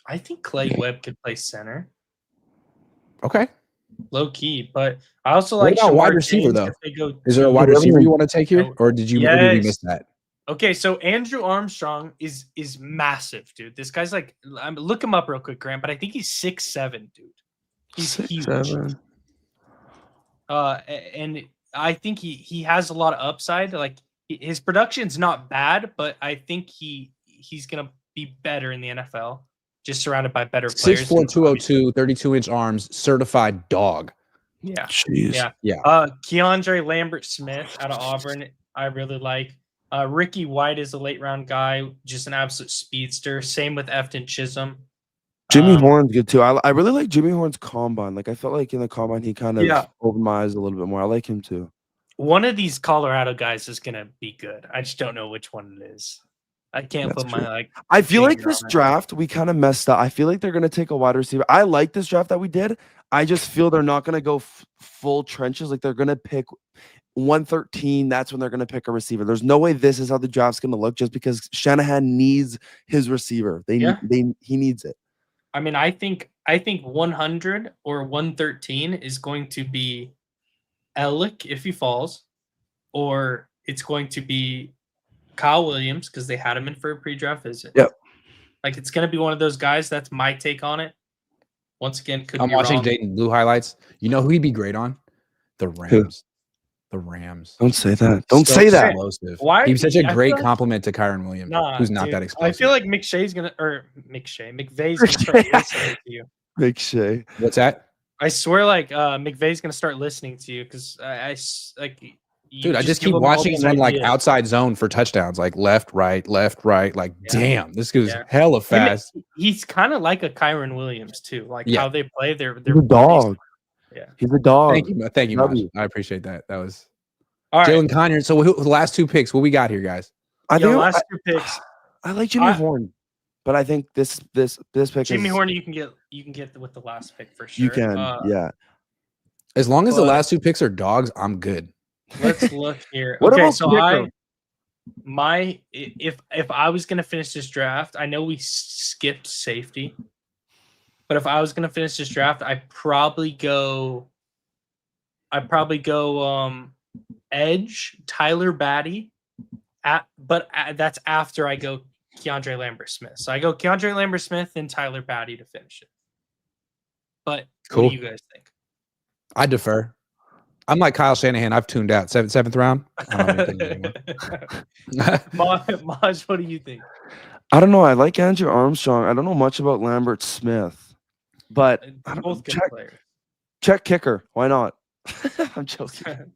I think Clay Webb could play center, Okay. low key. But I also What like about wide Shamar receiver, James though? if they go Is there a to- wide receiver you want to take here, or did we miss that? Okay, so Andrew Armstrong is massive, dude. This guy's like, look him up real quick, Grant. But I think he's 6'7", dude. He's huge. 6'7". And I think he has a lot of upside. Like his production's not bad, but I think he's gonna be better in the NFL, just surrounded by better players. 6'4", 202, 32-inch arms, certified dog. Yeah. Jeez. Yeah. Keandre Lambert-Smith out of Auburn, I really like. Ricky White is a late round guy, just an absolute speedster. Same with Efton Chisholm. Jimmy Horn's good too. I really like Jimmy Horn's combine. Like I felt like in the combine he kind of opened my eyes a little bit more. I like him too. One of these Colorado guys is gonna be good. I just don't know which one it is. I can't put my like. I feel like this draft we kind of messed up. I feel like they're gonna take a wide receiver. I like this draft that we did. I just feel they're not gonna go full trenches. Like they're gonna pick 113. That's when they're gonna pick a receiver. There's no way this is how the draft's gonna look just because Shanahan needs his receiver. He needs it. I mean, I think 100 or 113 is going to be Ellick if he falls, or it's going to be Kyle Williams because they had him in for a pre-draft visit. Yep. Like it's going to be one of those guys. That's my take on it. Once again, I'm watching Dayton Blue highlights. You know who he'd be great on? The Rams. Who? The Rams. Don't say that. Don't say that. Explosive. Why? He's such a great compliment to Kyron Williams, who's not dude, that explosive. I feel like McVay's gonna start listening to you. McShay. What's that? I swear, like McVay's gonna start listening to you because I like. Dude, I just keep watching him run like outside zone for touchdowns, like left, right. Like, damn, this goes hella fast. He's kind of like a Kyron Williams too. Like how they play, they're a dog. Yeah, he's a dog. Thank you, Maj. I appreciate that. That was all right. Jalen Conner. So the last two picks, what we got here, guys? I think last two picks. I like Jimmy Horn, but I think this pick. Jimmy Horn, you can get with the last pick for sure. You can, yeah. As long as the last two picks are dogs, I'm good. Let's look here. What okay, about so Kittle? if I was gonna finish this draft, I know we skipped safety, but if I was gonna finish this draft, I'd probably go edge Tyler Batty, but that's after I go Keandre Lambert-Smith. So I go Keandre Lambert-Smith and Tyler Batty to finish it. But cool. What do you guys think? I defer. I'm like Kyle Shanahan. I've tuned out. Seventh round. I don't have anything anymore. Maj, what do you think? I don't know. I like Andrew Armstrong. I don't know much about Lambert-Smith, but both good players. Check kicker. Why not? I'm joking.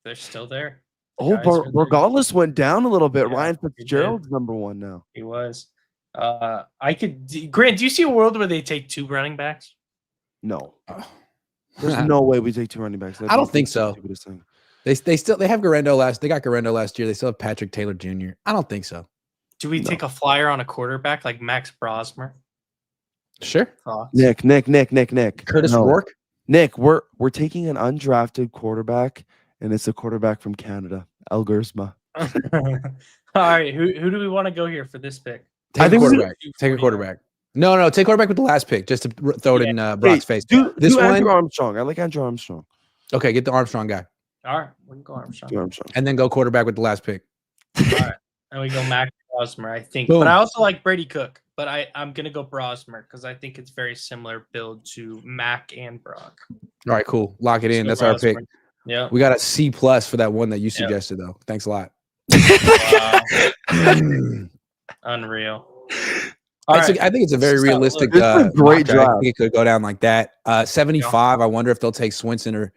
They're still there. Regardless went down a little bit. Yeah, Ryan Fitzgerald's #1 now. He was. Grant, do you see a world where they take two running backs? No. There's no way we take two running backs. I don't think so. They have Garendo last. They got Garendo last year. They still have Patrick Taylor Jr. I don't think so. Do we take a flyer on a quarterback like Max Brosmer? Sure. Nick. Curtis Rourke. Nick, we're taking an undrafted quarterback, and it's a quarterback from Canada, El Gersma. All right, who do we want to go here for this pick? Take a quarterback. No, take quarterback with the last pick, just to throw it in Brock's face. Do Andrew Armstrong. I like Andrew Armstrong. Okay, get the Armstrong guy. All right, we can go Armstrong. And then go quarterback with the last pick. All right, and we go Max Brosmer, I think. Boom. But I also like Brady Cook, but I'm going to go Brosmer because I think it's very similar build to Mac and Brock. All right, cool. Lock it in. That's our pick. Yeah. We got a C+ for that one that you suggested, though. Thanks a lot. Unreal. I think it's a very realistic great draft. I think it could go down like that. 75. I wonder if they'll take Swinson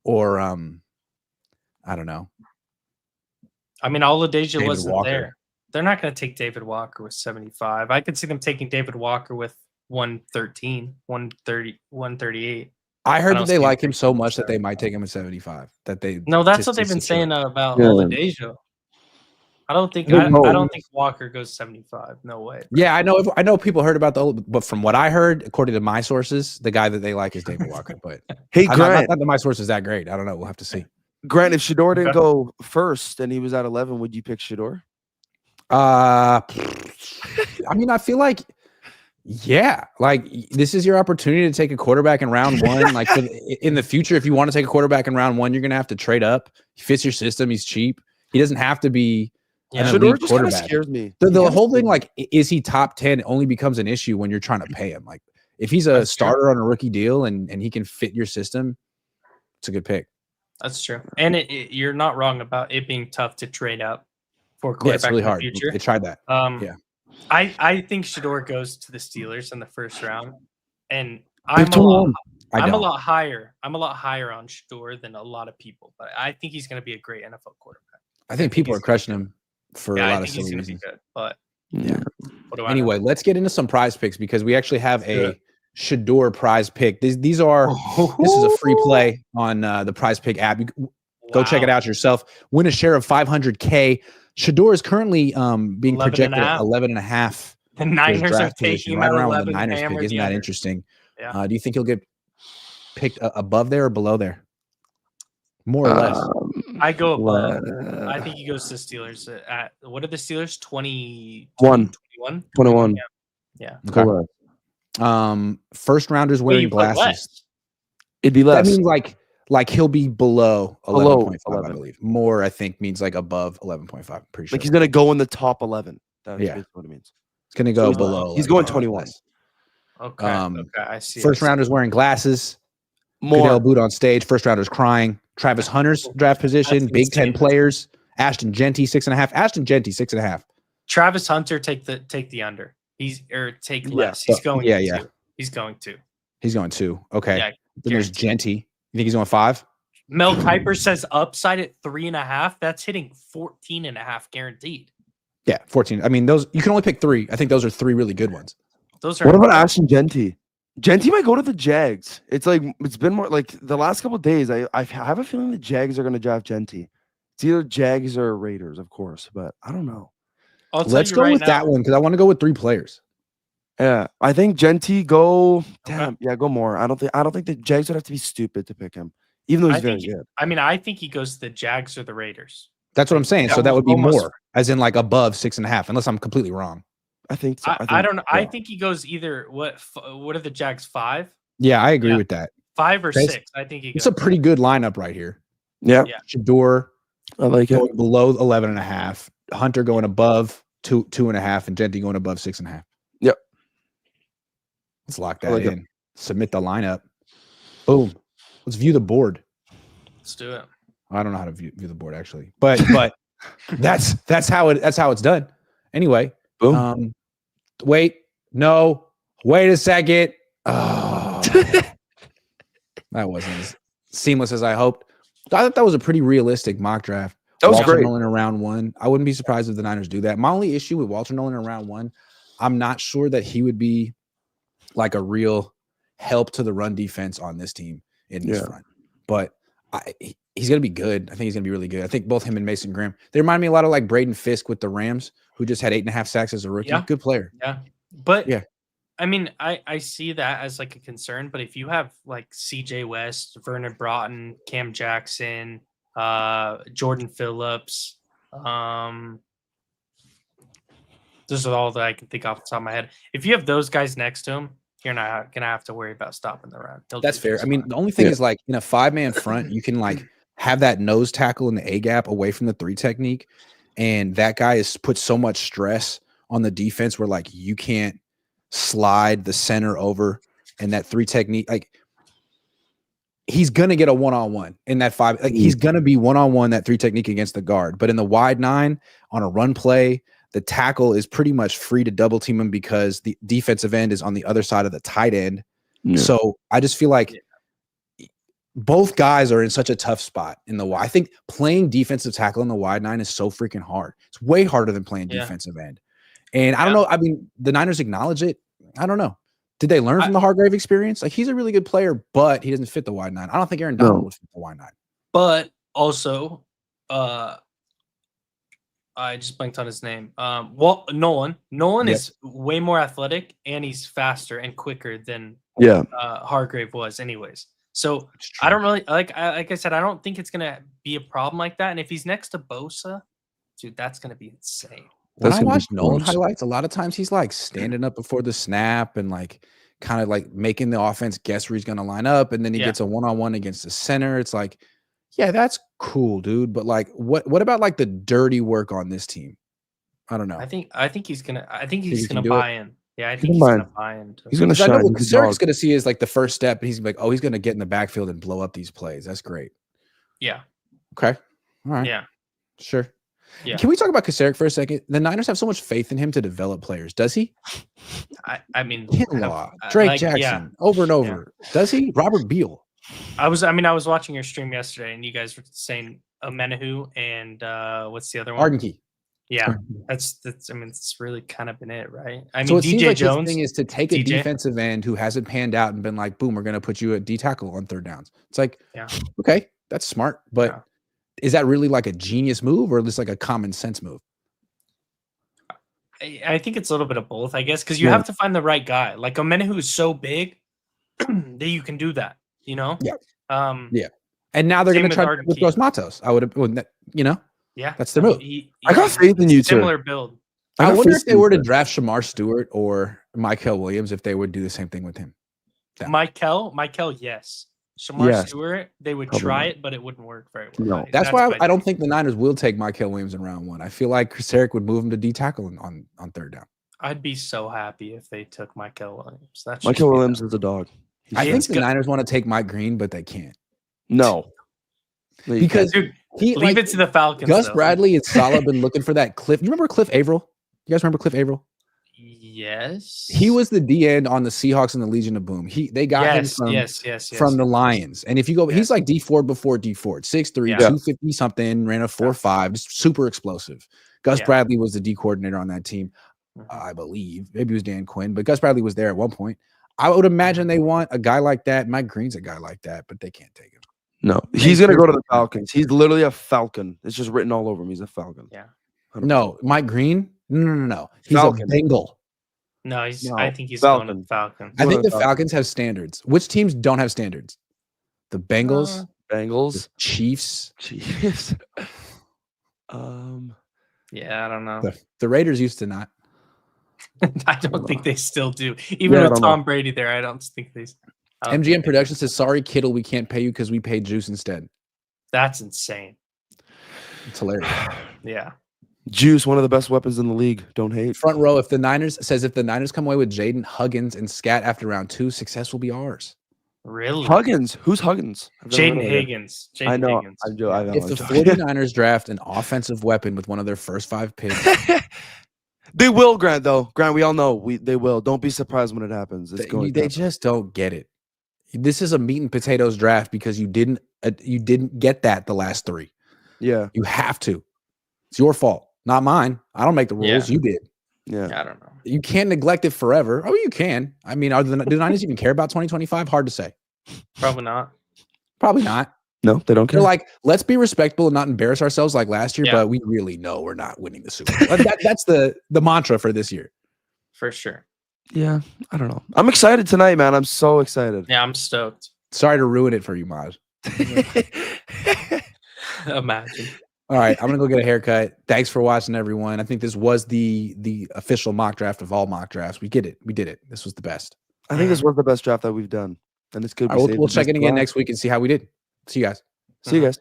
or I don't know. I mean, Oladeja wasn't Walker. there. They're not going to take David Walker with 75. I could see them taking David Walker with 113, 130, 138. I heard that they like him so much that they might take him at 75. No, that's what they've been saying about Oladeja. I don't think I don't I know. don't think Walker goes 75. No way. Yeah, I know people heard about but from what I heard, according to my sources, the guy that they like is David Walker. But Hey, not Grant. that my source is that great. I don't know. We'll have to see. Grant, if Shador didn't Okay. go first and he was at 11, would you pick Shador? I mean, I feel like, yeah, like this is your opportunity to take a quarterback in round one. Like in the future, if you want to take a quarterback in round one, you're gonna have to trade up. He fits your system. He's cheap. He doesn't have to be an Shador elite just kind of quarterback. scares me. The whole thing, like, is he top 10? Only becomes an issue when you're trying to pay him. Like, if he's a That's starter on a rookie deal and he can fit your system, it's a good pick. That's true. And you're not wrong about it being tough to trade up for Yeah, it's quarterback really in the hard. future. They tried that. Yeah. I think Shador goes to the Steelers in the first round, and I'm a lot higher. I'm a lot higher on Shador than a lot of people, but I think he's going to be a great NFL quarterback. I think people are crushing him for a lot of silly reasons. Good, but yeah. What do I Anyway, let's get into some prize picks because we actually have a Shador prize pick. These are this is a free play on the prize pick app. Go check it out yourself. Win a share of $500K. Shador is currently being projected at 11.5. The Niners are taking right around where the Niners pick. Isn't that interesting? Yeah. Do you think he'll get picked above there or below there? More or less. I go above. I think he goes to Steelers at what are the Steelers? 21? 21. Yeah. Okay. First rounders wearing glasses. It'd be less. That means like he'll be below 11.5, I believe. More, I think, means like above 11.5. Pretty sure. Like he's gonna go in the top 11. That's what it means. It's gonna go below. He's going 21. Okay. Okay, I see. First rounders wearing glasses. More Goodell boot on stage. First rounders crying. Travis Hunter's draft position. Big Ten players. Ashton Genty 6.5. Ashton Genty 6.5. Travis Hunter take the under. Take less. He's going. He's going to. He's going 2. Okay. Yeah, then there's Genty. You think he's going 5? Mel Kiper says upside at 3.5. That's hitting 14.5 guaranteed. Yeah, 14. I mean, those you can only pick 3. I think those are 3 really good ones. Those are. What about Ashton Genty? Genty might go to the Jags. It's been more like the last couple of days. I have a feeling the Jags are going to draft Genty. It's either Jags or Raiders, of course, but I don't know. Let's go with that one because I want to go with 3 players. Yeah, I think Genty go. Damn, yeah, go more. I don't think the Jags would have to be stupid to pick him, even though he's very good. I mean, I think he goes to the Jags or the Raiders. That's what I'm saying. So that would be more, as in like above 6.5, unless I'm completely wrong. I think so. I don't know. Yeah. I think he goes either what are the Jags 5? Yeah, I agree with that. 5 or 6. I think he goes. It's a pretty good lineup right here. Yeah. Shador, I like going below 11.5. Hunter going above 2.5, and Genty going above 6.5. Yep. Let's lock that in. Submit the lineup. Boom. Let's view the board. Let's do it. I don't know how to view the board actually, but that's how it's done. Anyway, boom. Wait a second. Oh, that wasn't as seamless as I hoped. I thought that was a pretty realistic mock draft. That was Walter great. Nolan in round 1. I wouldn't be surprised if the Niners do that. My only issue with Walter Nolan in round 1, I'm not sure that he would be like a real help to the run defense on this team in this front. But he's going to be good. I think he's going to be really good. I think both him and Mason Graham, they remind me a lot of like Braden Fisk with the Rams, who just had 8.5 sacks as a rookie. Yeah. Good player. Yeah. But I mean, I see that as like a concern, but if you have like CJ West, Vernon Broughton, Cam Jackson, Jordan Phillips, those are all that I can think off the top of my head. If you have those guys next to him, you're not going to have to worry about stopping the run. That's fair. I mean, the only thing is like in a 5-man front, you can like have that nose tackle in the A gap away from the 3 technique. And that guy is put so much stress on the defense where like you can't slide the center over and that 3 technique. Like he's going to get a 1-on-1 in that 5. Like he's going to be 1-on-1 that 3 technique against the guard. But in the wide 9 on a run play, the tackle is pretty much free to double team him because the defensive end is on the other side of the tight end. Yeah. So I just feel like both guys are in such a tough spot in the wide. I think playing defensive tackle in the wide 9 is so freaking hard. It's way harder than playing defensive end. And I don't know. I mean, the Niners acknowledge it. I don't know. Did they learn from the Hargrave experience? Like he's a really good player, but he doesn't fit the wide 9. I don't think Aaron Donald would fit the wide 9. But also, I just blanked on his name. Well, Nolan. Nolan Yep. is way more athletic and he's faster and quicker than Yeah. Hargrave was, anyways. So It's I true. don't really like I said, I don't think it's gonna be a problem like that. And if he's next to Bosa, dude, that's gonna be insane. When That's I gonna be watch Nolan gross. highlights, a lot of times he's like standing up before the snap and like kind of like making the offense guess where he's going to line up, and then he Yeah. gets a one-on-one against the center. It's like, yeah, that's cool, dude. But like, what about like the dirty work on this team? I don't know. I think he's gonna he he's can gonna do it? buy in. Yeah, I He think can he's buy gonna in. buy into He's gonna 'Cause I know shine. what He's a Kasarek's dog. going to see is like the first step, and he's gonna be like, oh, he's going to get in the backfield and blow up these plays. That's great. Yeah. Okay, all right, Yeah. sure. Yeah. Can we talk about Kasarek for a second? The Niners have so much faith in him to develop players. Does he? I mean Kinlaw, Drake like, Jackson, yeah. over and over. Does he? Robert Beal. I was watching your stream yesterday and you guys were saying Menahu and what's the other one? Arden Key. Yeah. That's I mean, it's really kind of been it, right? I mean, So it seems DJ like Jones. his thing is to take a DJ. defensive end who hasn't panned out and been like, boom, we're going to put you at D tackle on third downs. It's like, Yeah. okay, that's smart. But Yeah. is that really like a genius move or just like a common sense move? I think it's a little bit of both, I guess, because you Yeah. have to find the right guy. Like Menahu is so big that you can do that, you know? Yeah. Um, Yeah. And now they're Same going to with try Arden with Key. Dos Matos. I would have, you know, yeah. That's the move. I got faith in you, too. Similar build. I got wonder faith if they in were to you. draft Shamar Stewart or Michael Williams, if they would do the same thing with him. Yeah. Michael, yes. Shamar Yes. Stewart, they would Probably try not. it, but it wouldn't work very well. No. That's why my I don't take. think the Niners will take Michael Williams in round one. I feel like Kasarek would move him to D tackle on third down. I'd be so happy if they took Michael Williams. That's Michael Williams is a dog. I Yeah, think it's the good. Niners want to take Mike Green, but they can't. No. No, you Because Dude, he leave like, it to the Falcons. Gus though. Bradley and Salah been looking for that Cliff. You remember Cliff Averill? You guys remember Cliff Averill? Yes. He was the D end on the Seahawks and the Legion of Boom. They got him from, yes. from the Lions. And if you go, he's like D Ford before D Ford, 6'3", Yeah. 250 something, ran a 4.5, just super explosive. Gus Yeah. Bradley was the D coordinator on that team, I believe. Maybe it was Dan Quinn, but Gus Bradley was there at one point. I would imagine they want a guy like that. Mike Green's a guy like that, but they can't take him. No, he's gonna go to the Falcons. He's literally a Falcon. It's just written all over him. He's a Falcon. Yeah. 100%. No, Mike Green? No. He's Falcon. a Bengal. No, No, I think he's going to Falcon. the Falcons. I think the Falcons. Falcons have standards. Which teams don't have standards? The Bengals, the Bengals. Chiefs. Chiefs. Yeah, I don't know. The Raiders used to not. I don't think they still do. Even Yeah, I with don't know. Tom Brady there, I don't think they. I don't MGM think they- Productions says, sorry, Kittle, we can't pay you because we paid Juice instead. That's insane. It's hilarious. Yeah. Juice, one of the best weapons in the league. Don't hate. Front row, if the Niners come away with Jaden Huggins and Scat after round 2, success will be ours. Really? Huggins. Who's Huggins? I've never heard Jaden of him. Higgins. I Jaden know. Higgins. I'm joking. If the 49ers draft an offensive weapon with one of their first 5 picks, They will, Grant, though. Grant, we all know they will. Don't be surprised when it happens. It's going they to happen. just don't get it. This is a meat and potatoes draft because you didn't get that the last 3. Yeah. You have to. It's your fault, not mine. I don't make the rules. Yeah. You did. Yeah. I don't know. You can't neglect it forever. Oh, you can. I mean, do the Niners even care about 2025? Hard to say. Probably not. Probably not. No, they don't care. They're like, let's be respectable and not embarrass ourselves like last year, Yeah. but we really know we're not winning the Super Bowl. That's the mantra for this year. For sure. Yeah. I don't know. I'm excited tonight, man. I'm so excited. Yeah, I'm stoked. Sorry to ruin it for you, Maj. Imagine. All right, I'm gonna go get a haircut. Thanks for watching, everyone. I think this was the official mock draft of all mock drafts. We did it. This was the best. I think this was the best draft that we've done. And it's good. All right, we'll check in again next week and see how we did. See you guys. See you guys.